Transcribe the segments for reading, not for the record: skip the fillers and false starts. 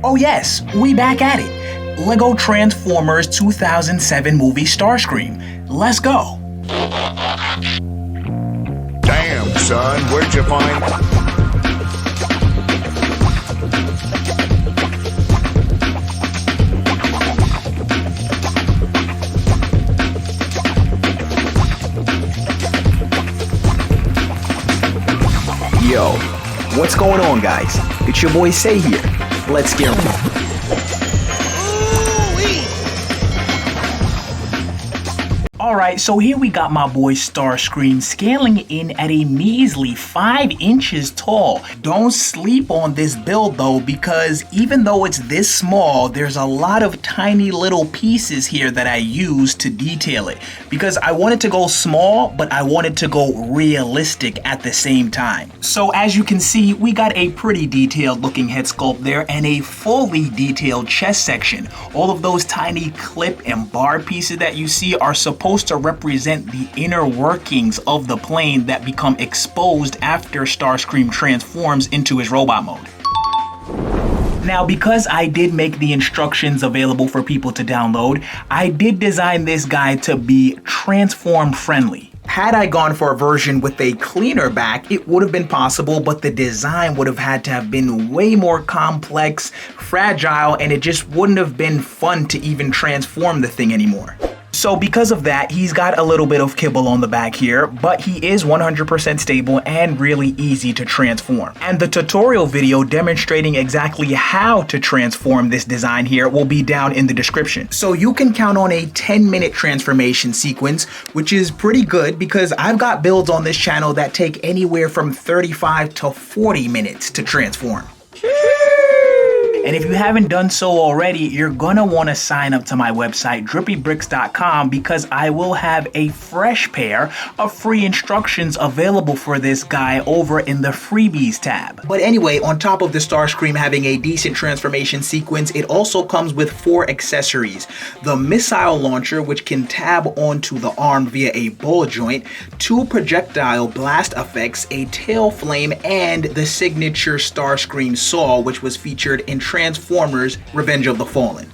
Oh yes, we back at it. Lego Transformers 2007 movie Starscream. Let's go. Damn, son, where'd you find... Yo, what's going on, guys? It's your boy Say here. Let's get Alright, so here we got my boy Starscream scaling in at a measly 5 inches tall. Don't sleep on this build though, because even though it's this small, there's a lot of tiny little pieces here that I use to detail it. Because I wanted to go small, but I wanted to go realistic at the same time. So as you can see, we got a pretty detailed looking head sculpt there and a fully detailed chest section. All of those tiny clip and bar pieces that you see are supposed to represent the inner workings of the plane that become exposed after Starscream transforms into his robot mode. Now, because I did make the instructions available for people to download, I did design this guy to be transform friendly. Had I gone for a version with a cleaner back, it would have been possible, but the design would have had to have been way more complex, fragile, and it just wouldn't have been fun to even transform the thing anymore. So because of that, he's got a little bit of kibble on the back here, but he is 100% stable and really easy to transform. And the tutorial video demonstrating exactly how to transform this design here will be down in the description. So you can count on a 10-minute transformation sequence, which is pretty good because I've got builds on this channel that take anywhere from 35 to 40 minutes to transform. And if you haven't done so already, you're gonna wanna sign up to my website, DrippyBricks.com, because I will have a fresh pair of free instructions available for this guy over in the freebies tab. But anyway, on top of the Starscream having a decent transformation sequence, it also comes with 4 accessories. The missile launcher, which can tab onto the arm via a ball joint, 2 projectile blast effects, a tail flame, and the signature Starscream saw, which was featured in Transformers Revenge of the Fallen.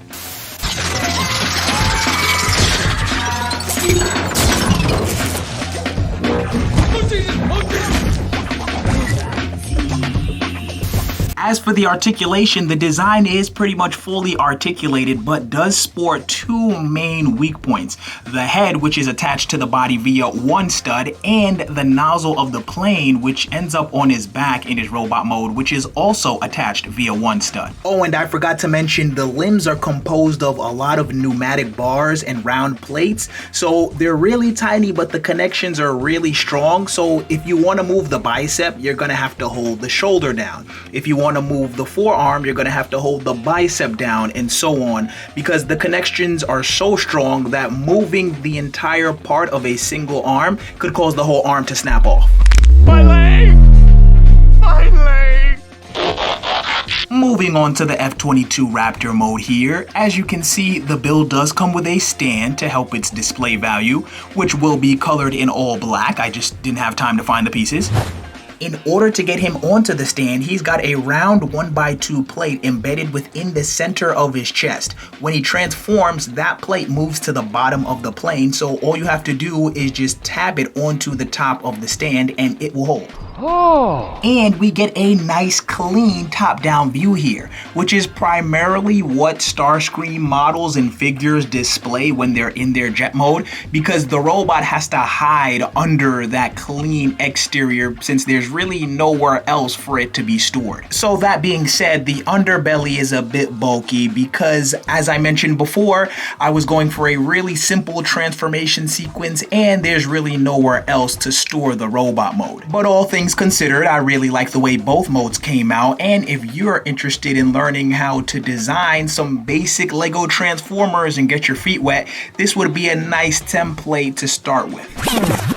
As for the articulation, the design is pretty much fully articulated, but does sport 2 main weak points. The head, which is attached to the body via 1 stud, and the nozzle of the plane, which ends up on his back in his robot mode, which is also attached via 1 stud. Oh, and I forgot to mention, the limbs are composed of a lot of pneumatic bars and round plates, so they're really tiny, but the connections are really strong. So if you want to move the bicep, you're gonna have to hold the shoulder down. If you want to move the forearm, you're going to have to hold the bicep down, and so on, because the connections are so strong that moving the entire part of a single arm could cause the whole arm to snap off. My leg! My leg! Moving on to the F-22 Raptor mode here, as you can see, the build does come with a stand to help its display value, which will be colored in all black. I just didn't have time to find the pieces. In order to get him onto the stand, he's got a round 1x2 plate embedded within the center of his chest. When he transforms, that plate moves to the bottom of the plane, so all you have to do is just tab it onto the top of the stand and it will hold. Oh. And we get a nice clean top-down view here, which is primarily what Starscream models and figures display when they're in their jet mode, because the robot has to hide under that clean exterior since there's really nowhere else for it to be stored. So that being said, the underbelly is a bit bulky because, as I mentioned before, I was going for a really simple transformation sequence and there's really nowhere else to store the robot mode. But all things considered, I really like the way both modes came out, and if you're interested in learning how to design some basic Lego Transformers and get your feet wet, this would be a nice template to start with.